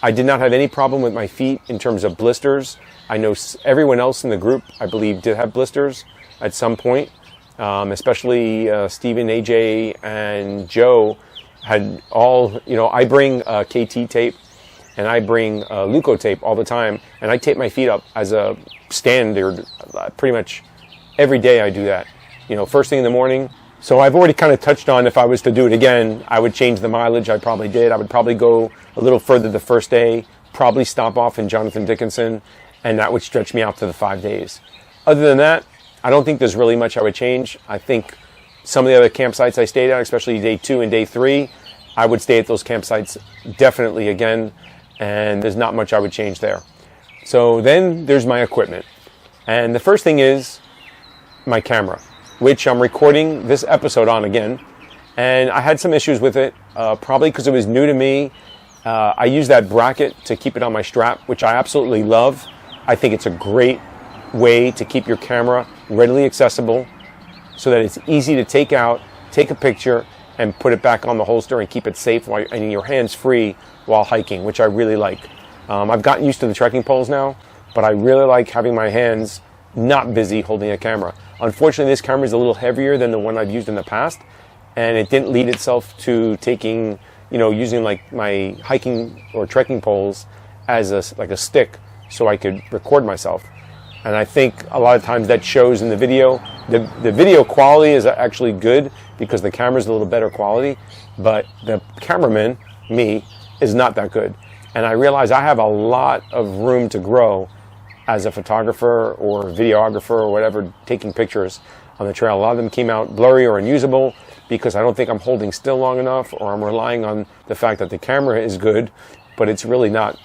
I did not have any problem with my feet in terms of blisters. I know everyone else in the group, I believe, did have blisters at some point, especially Steven, AJ, and Joe had all, I bring KT tape and I bring Luco tape all the time, and I tape my feet up as a standard pretty much every day. I do that, first thing in the morning. So I've already kind of touched on if I was to do it again, I would change the mileage. I probably did. I would probably go a little further the first day, probably stop off in Jonathan Dickinson, and that would stretch me out to the 5 days. Other than that, I don't think there's really much I would change. I think some of the other campsites I stayed at, especially day 2 and day 3, I would stay at those campsites definitely again, and there's not much I would change there. So then there's my equipment. And the first thing is my camera, which I'm recording this episode on again. And I had some issues with it, probably because it was new to me. I use that bracket to keep it on my strap, which I absolutely love. I think it's a great way to keep your camera readily accessible so that it's easy to take out, take a picture, and put it back on the holster and keep it safe and your hands free while hiking, which I really like. I've gotten used to the trekking poles now, but I really like having my hands not busy holding a camera. Unfortunately, this camera is a little heavier than the one I've used in the past, and it didn't lead itself to taking, using like my hiking or trekking poles as a stick so I could record myself. And I think a lot of times that shows in the video. The video quality is actually good because the camera's a little better quality, but the cameraman, me, is not that good. And I realize I have a lot of room to grow as a photographer or videographer or whatever, taking pictures on the trail. A lot of them came out blurry or unusable because I don't think I'm holding still long enough, or I'm relying on the fact that the camera is good, but it's really not.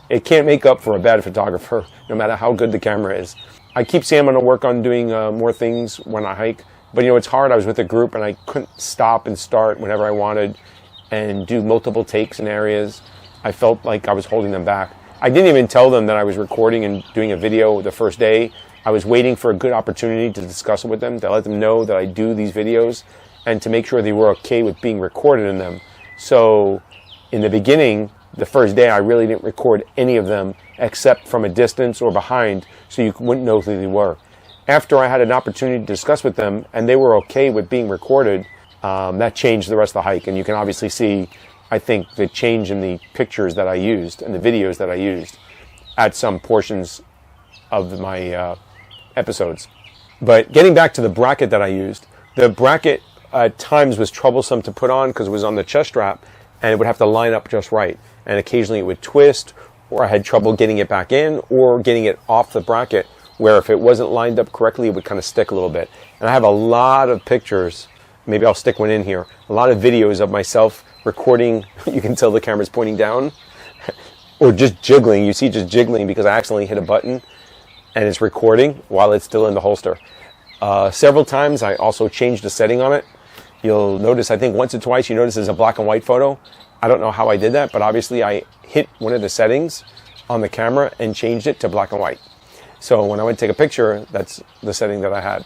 It can't make up for a bad photographer, no matter how good the camera is. I keep saying I'm going to work on doing more things when I hike, but it's hard. I was with a group and I couldn't stop and start whenever I wanted and do multiple takes in areas. I felt like I was holding them back. I didn't even tell them that I was recording and doing a video the first day. I was waiting for a good opportunity to discuss it with them, to let them know that I do these videos and to make sure they were okay with being recorded in them. So in the beginning, the first day, I really didn't record any of them except from a distance or behind, so you wouldn't know who they were. After I had an opportunity to discuss with them and they were okay with being recorded, that changed the rest of the hike. And you can obviously see, I think, the change in the pictures that I used and the videos that I used at some portions of my episodes. But getting back to the bracket that I used, the bracket at times was troublesome to put on because it was on the chest strap and it would have to line up just right. And occasionally it would twist, or I had trouble getting it back in or getting it off the bracket, where if it wasn't lined up correctly, it would kind of stick a little bit. And I have a lot of pictures, maybe I'll stick one in here, a lot of videos of myself recording. You can tell the camera's pointing down, or just jiggling. You see just jiggling because I accidentally hit a button and it's recording while it's still in the holster. Several times I also changed the setting on it. You'll notice, I think once or twice, you notice there's a black and white photo. I don't know how I did that, but obviously I hit one of the settings on the camera and changed it to black and white. So when I went to take a picture, that's the setting that I had.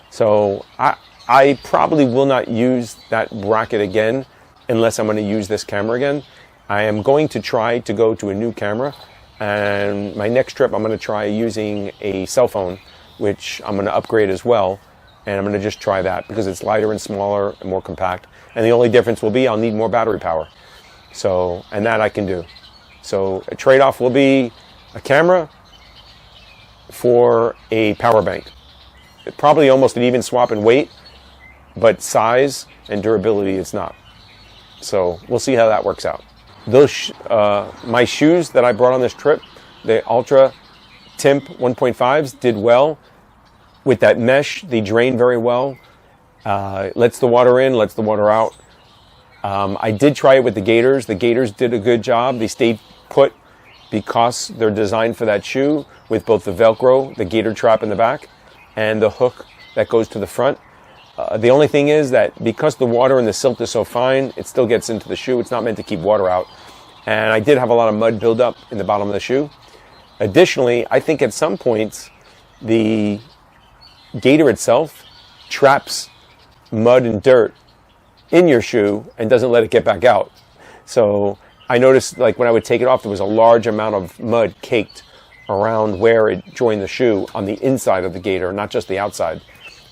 So I probably will not use that bracket again unless I'm going to use this camera again. I am going to try to go to a new camera, and my next trip I'm going to try using a cell phone, which I'm going to upgrade as well. And I'm going to just try that because it's lighter and smaller and more compact. And the only difference will be I'll need more battery power. So, and that I can do. So a trade-off will be a camera for a power bank. Probably almost an even swap in weight, but size and durability it's not. So we'll see how that works out. Those my shoes that I brought on this trip, the Ultra Timp 1.5s, did well. With that mesh, they drain very well. Lets the water in, lets the water out. I did try it with the gaiters. The gaiters did a good job. They stayed put because they're designed for that shoe, with both the Velcro, the gaiter trap in the back, and the hook that goes to the front. The only thing is that because the water in the silt is so fine, it still gets into the shoe. It's not meant to keep water out. And I did have a lot of mud buildup in the bottom of the shoe. Additionally, I think at some points, the gaiter itself traps mud and dirt in your shoe and doesn't let it get back out. So I noticed like when I would take it off, there was a large amount of mud caked around where it joined the shoe on the inside of the gator, not just the outside.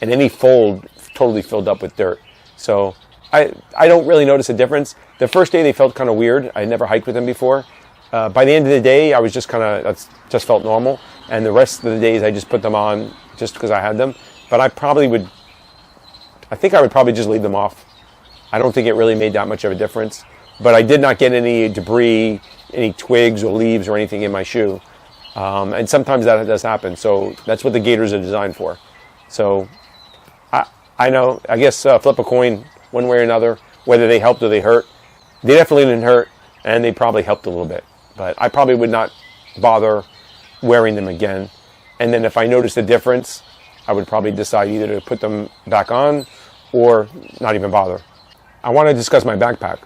And any fold totally filled up with dirt. So I don't really notice a difference. The first day they felt kind of weird. I never hiked with them before. By the end of the day, I was just just felt normal. And the rest of the days I just put them on just because I had them. But I think I would probably just leave them off. I don't think it really made that much of a difference. But I did not get any debris, any twigs or leaves or anything in my shoe. And sometimes that does happen. So that's what the gaiters are designed for. So I know, I guess flip a coin one way or another, whether they helped or they hurt. They definitely didn't hurt, and they probably helped a little bit. But I probably would not bother wearing them again. And then if I noticed a difference, I would probably decide either to put them back on or not even bother. I want to discuss my backpack.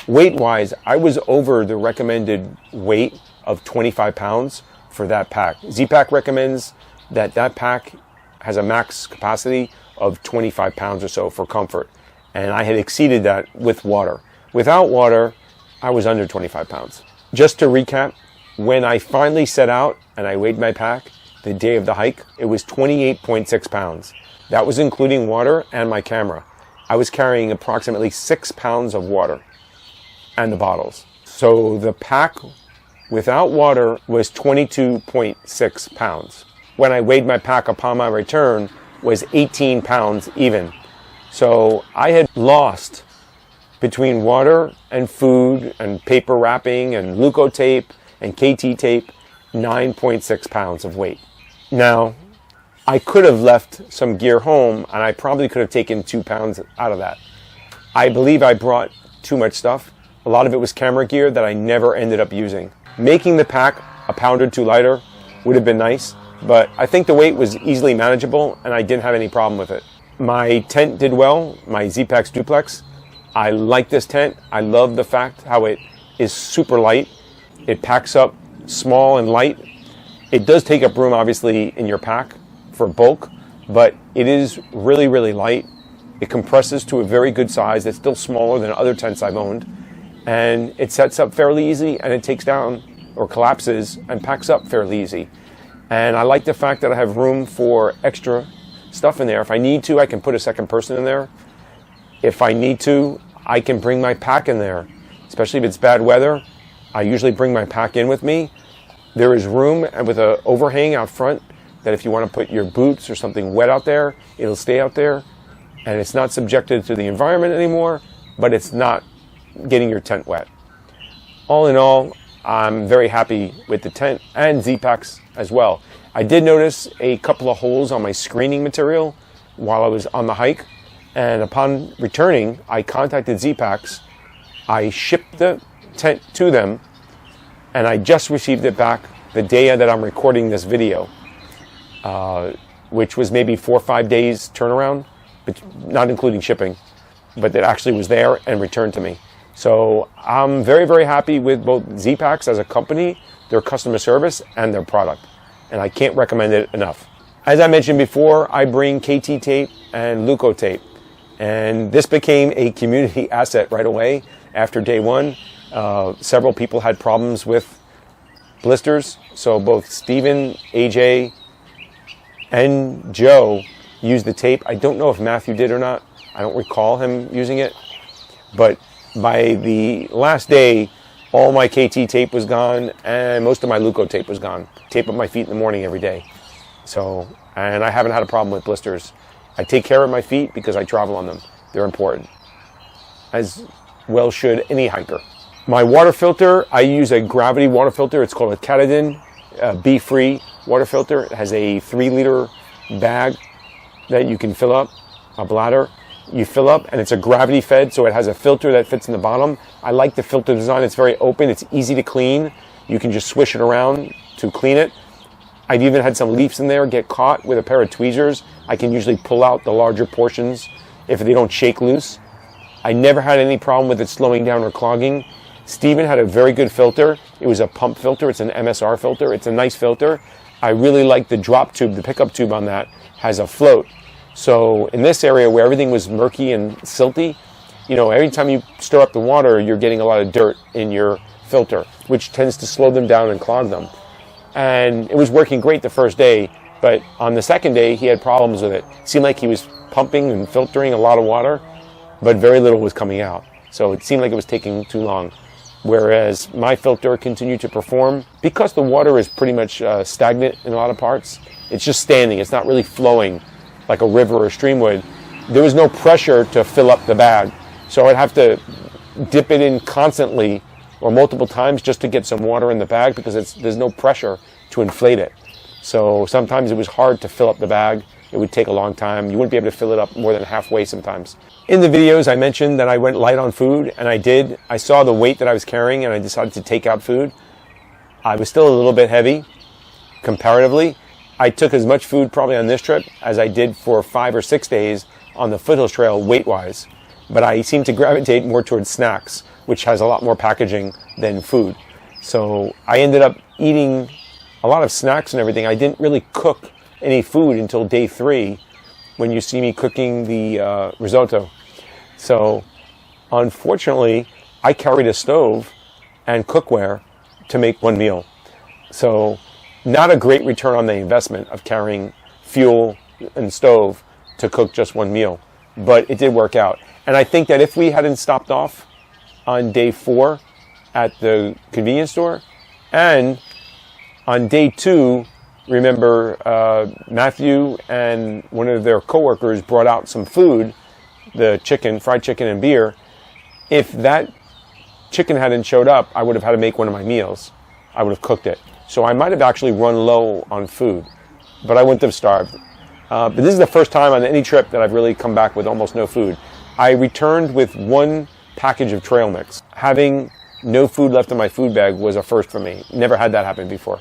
Weight-wise, I was over the recommended weight of 25 pounds for that pack. Z-Pack recommends that pack has a max capacity of 25 pounds or so for comfort. And I had exceeded that with water. Without water, I was under 25 pounds. Just to recap, when I finally set out and I weighed my pack the day of the hike, it was 28.6 pounds. That was including water and my camera. I was carrying approximately 6 pounds of water and the bottles. So the pack without water was 22.6 pounds. When I weighed my pack upon my return, was 18 pounds even. So I had lost, between water and food and paper wrapping and Leuco tape and KT tape, 9.6 pounds of weight. Now, I could have left some gear home and I probably could have taken 2 pounds out of that. I believe I brought too much stuff. A lot of it was camera gear that I never ended up using. Making the pack a pound or two lighter would have been nice, but I think the weight was easily manageable and I didn't have any problem with it. My tent did well, my Z-Pax Duplex. I like this tent. I love the fact how it is super light. It packs up small and light. It does take up room, obviously, in your pack for bulk, but it is really, really light. It compresses to a very good size. It's still smaller than other tents I've owned. And it sets up fairly easy, and it takes down or collapses and packs up fairly easy. And I like the fact that I have room for extra stuff in there. If I need to, I can put a second person in there. If I need to, I can bring my pack in there, especially if it's bad weather. I usually bring my pack in with me. There is room with an overhang out front that if you want to put your boots or something wet out there, it'll stay out there. And it's not subjected to the environment anymore, but it's not getting your tent wet. All in all, I'm very happy with the tent and Z-Packs as well. I did notice a couple of holes on my screening material while I was on the hike, and upon returning, I contacted Z-Packs. I shipped the tent to them, and I just received it back the day that I'm recording this video, which was maybe 4 or 5 days turnaround, but not including shipping, but it actually was there and returned to me. So I'm very, very happy with both Z-Packs as a company, their customer service, and their product. And I can't recommend it enough. As I mentioned before, I bring KT tape and Leuco tape. And this became a community asset right away after day one. Several people had problems with blisters. So both Steven, AJ, and Joe used the tape. I don't know if Matthew did or not. I don't recall him using it. But by the last day, all my KT tape was gone and most of my Leuco tape was gone. Tape up my feet in the morning every day. So, and I haven't had a problem with blisters. I take care of my feet because I travel on them. They're important, as well should any hiker. My water filter, I use a gravity water filter. It's called a Katadyn Be-Free water filter. It has a 3-liter bag that you can fill up, a bladder. You fill up, and it's a gravity fed, so it has a filter that fits in the bottom. I like the filter design. It's very open. It's easy to clean. You can just swish it around to clean it. I've even had some leaves in there get caught with a pair of tweezers. I can usually pull out the larger portions if they don't shake loose. I never had any problem with it slowing down or clogging. Steven had a very good filter. It was a pump filter. It's an MSR filter. It's a nice filter. I really like the drop tube. The pickup tube on that has a float. So in this area where everything was murky and silty, you know, every time you stir up the water, you're getting a lot of dirt in your filter, which tends to slow them down and clog them. And it was working great the first day, but on the second day, he had problems with it. It seemed like he was pumping and filtering a lot of water, but very little was coming out. So it seemed like it was taking too long. Whereas my filter continued to perform. Because the water is pretty much stagnant in a lot of parts, it's just standing. It's not really flowing like a river or stream would. There was no pressure to fill up the bag. So I'd have to dip it in constantly or multiple times just to get some water in the bag because there's no pressure to inflate it. So sometimes it was hard to fill up the bag. It would take a long time. You wouldn't be able to fill it up more than halfway sometimes. In the videos, I mentioned that I went light on food, and I did. I saw the weight that I was carrying, and I decided to take out food. I was still a little bit heavy, comparatively. I took as much food probably on this trip as I did for 5 or 6 days on the Foothills Trail weight-wise. But I seem to gravitate more towards snacks, which has a lot more packaging than food. So I ended up eating a lot of snacks and everything. I didn't really cook any food until day 3 when you see me cooking the risotto. So unfortunately, I carried a stove and cookware to make one meal. So not a great return on the investment of carrying fuel and stove to cook just one meal, but it did work out. And I think that if we hadn't stopped off on day 4 at the convenience store, and on day 2, remember Matthew and one of their coworkers brought out some food, the chicken, fried chicken and beer. If that chicken hadn't showed up, I would have had to make one of my meals. I would have cooked it. So I might have actually run low on food, but I wouldn't have starved. But this is the first time on any trip that I've really come back with almost no food. I returned with 1 package of trail mix. Having no food left in my food bag was a first for me. Never had that happen before.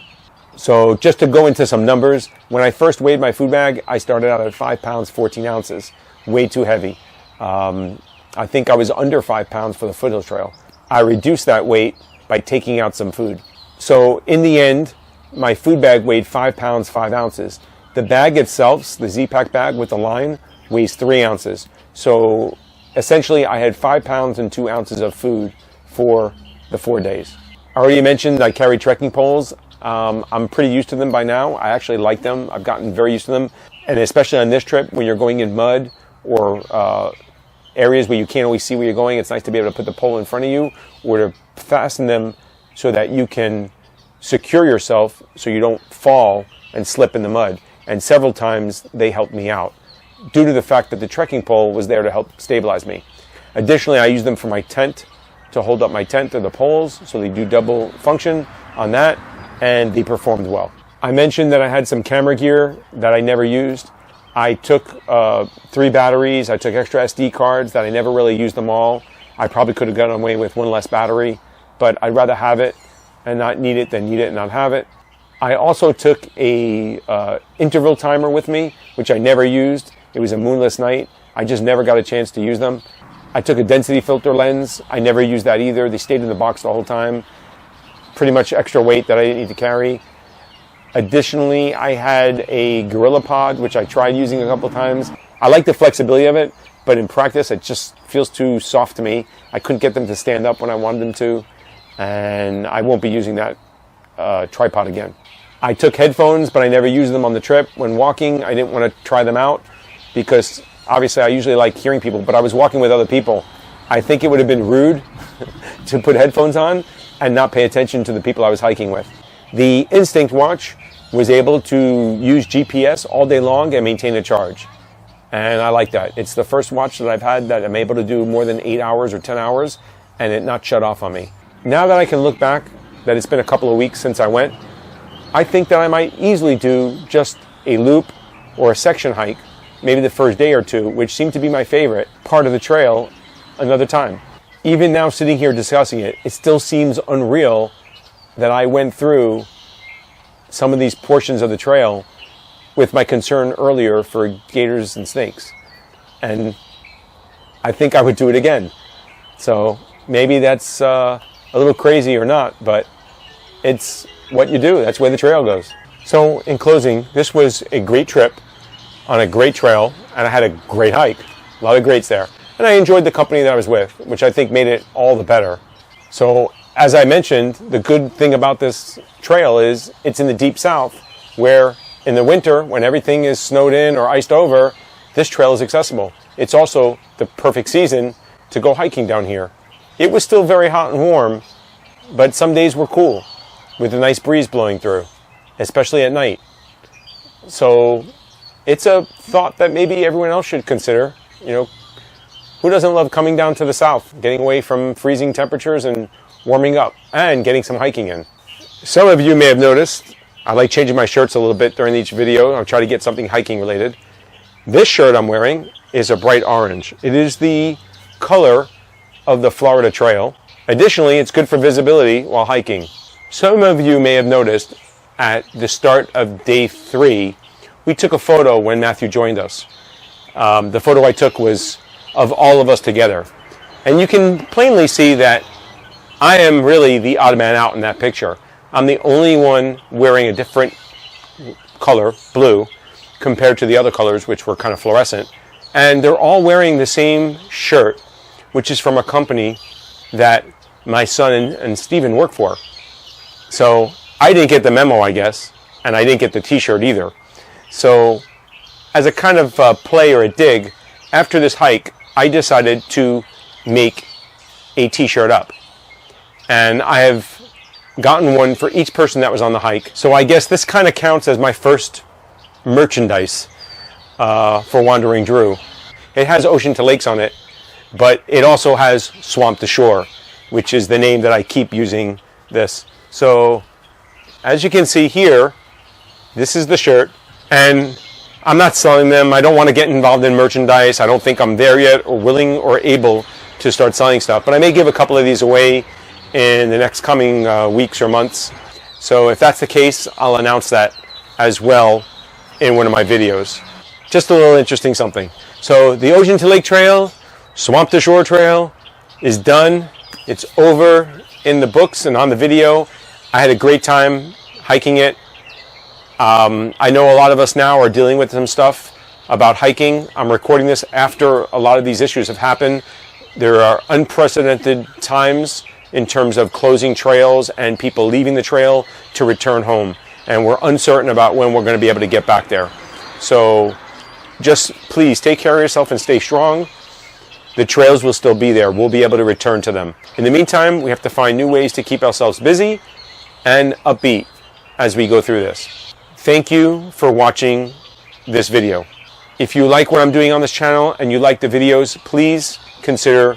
So just to go into some numbers, when I first weighed my food bag, I started out at 5 pounds, 14 ounces. Way too heavy. I think I was under 5 pounds for the Foothills Trail. I reduced that weight by taking out some food. So in the end, my food bag weighed 5 pounds, 5 ounces. The bag itself, the Z-Pack bag with the line, weighs 3 ounces. So essentially, I had 5 pounds and 2 ounces of food for the 4 days. I already mentioned I carry trekking poles. I'm pretty used to them by now. I actually like them. I've gotten very used to them. And especially on this trip, when you're going in mud or areas where you can't always see where you're going, it's nice to be able to put the pole in front of you or to fasten them so that you can secure yourself so you don't fall and slip in the mud. And several times they helped me out due to the fact that the trekking pole was there to help stabilize me. Additionally, I use them for my tent to hold up my tent or the poles, so they do double function on that, and they performed well. I mentioned that I had some camera gear that I never used. I took 3 batteries. I took extra SD cards that I never really used them all. I probably could have gotten away with 1 less battery, but I'd rather have it and not need it than need it and not have it. I also took a interval timer with me, which I never used. It was a moonless night. I just never got a chance to use them. I took a density filter lens. I never used that either. They stayed in the box the whole time. Pretty much extra weight that I didn't need to carry. Additionally, I had a Gorilla Pod, which I tried using a couple of times. I like the flexibility of it, but in practice, it just feels too soft to me. I couldn't get them to stand up when I wanted them to, and I won't be using that tripod again. I took headphones, but I never used them on the trip. When walking, I didn't want to try them out because obviously I usually like hearing people, but I was walking with other people. I think it would have been rude to put headphones on and not pay attention to the people I was hiking with. The Instinct watch was able to use GPS all day long and maintain a charge. And I like that. It's the first watch that I've had that I'm able to do more than 8 hours or 10 hours and it not shut off on me. Now that I can look back, that it's been a couple of weeks since I went, I think that I might easily do just a loop or a section hike, maybe the first day or 2, which seemed to be my favorite part of the trail, another time. Even now sitting here discussing it, it still seems unreal that I went through some of these portions of the trail with my concern earlier for gators and snakes. And I think I would do it again. So maybe that's a little crazy or not, but it's what you do. That's where the trail goes. So in closing, this was a great trip on a great trail, and I had a great hike. A lot of greats there. And I enjoyed the company that I was with, which I think made it all the better. So as I mentioned, the good thing about this trail is it's in the deep south, where in the winter, when everything is snowed in or iced over, this trail is accessible. It's also the perfect season to go hiking down here. It was still very hot and warm, but some days were cool with a nice breeze blowing through, especially at night. So it's a thought that maybe everyone else should consider. You know, who doesn't love coming down to the south, getting away from freezing temperatures and warming up and getting some hiking in? Some of you may have noticed I like changing my shirts a little bit during each video. I'll try to get something hiking related. This shirt I'm wearing is a bright orange. It is the color of the Florida Trail. Additionally, it's good for visibility while hiking. Some of you may have noticed at the start of day 3, we took a photo when Matthew joined us. The photo I took was of all of us together. And you can plainly see that I am really the odd man out in that picture. I'm the only one wearing a different color, blue, compared to the other colors, which were kind of fluorescent. And they're all wearing the same shirt, which is from a company that my son and Steven work for. So I didn't get the memo, I guess, and I didn't get the t-shirt either. So as a kind of play or a dig, after this hike, I decided to make a t-shirt up. And I have gotten one for each person that was on the hike. So I guess this kind of counts as my first merchandise for Wandering Drew. It has Ocean to Lakes on it, but it also has Swamp to Shore, which is the name that I keep using this. So as you can see here, this is the shirt, and I'm not selling them. I don't want to get involved in merchandise. I don't think I'm there yet or willing or able to start selling stuff, but I may give a couple of these away in the next coming weeks or months. So if that's the case, I'll announce that as well in one of my videos. Just a little interesting something. So the Ocean to Lake Trail, Swamp to Shore Trail is done. It's over in the books and on the video. I had a great time hiking it. I know a lot of us now are dealing with some stuff about hiking. I'm recording this after a lot of these issues have happened. There are unprecedented times in terms of closing trails and people leaving the trail to return home. And we're uncertain about when we're going to be able to get back there. So just please take care of yourself and stay strong. The trails will still be there. We'll be able to return to them. In the meantime, we have to find new ways to keep ourselves busy and upbeat as we go through this. Thank you for watching this video. If you like what I'm doing on this channel and you like the videos, please consider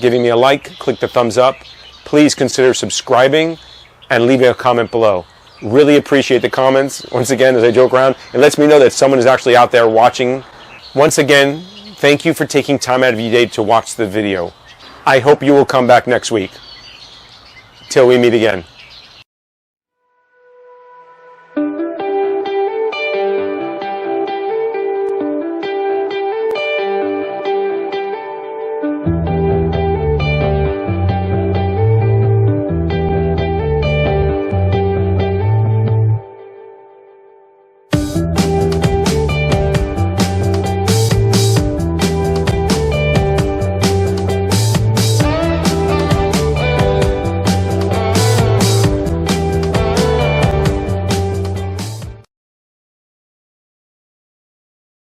giving me a like, click the thumbs up. Please consider subscribing and leaving a comment below. Really appreciate the comments. Once again, as I joke around, it lets me know that someone is actually out there watching. Once again, thank you for taking time out of your day to watch the video. I hope you will come back next week. Till we meet again.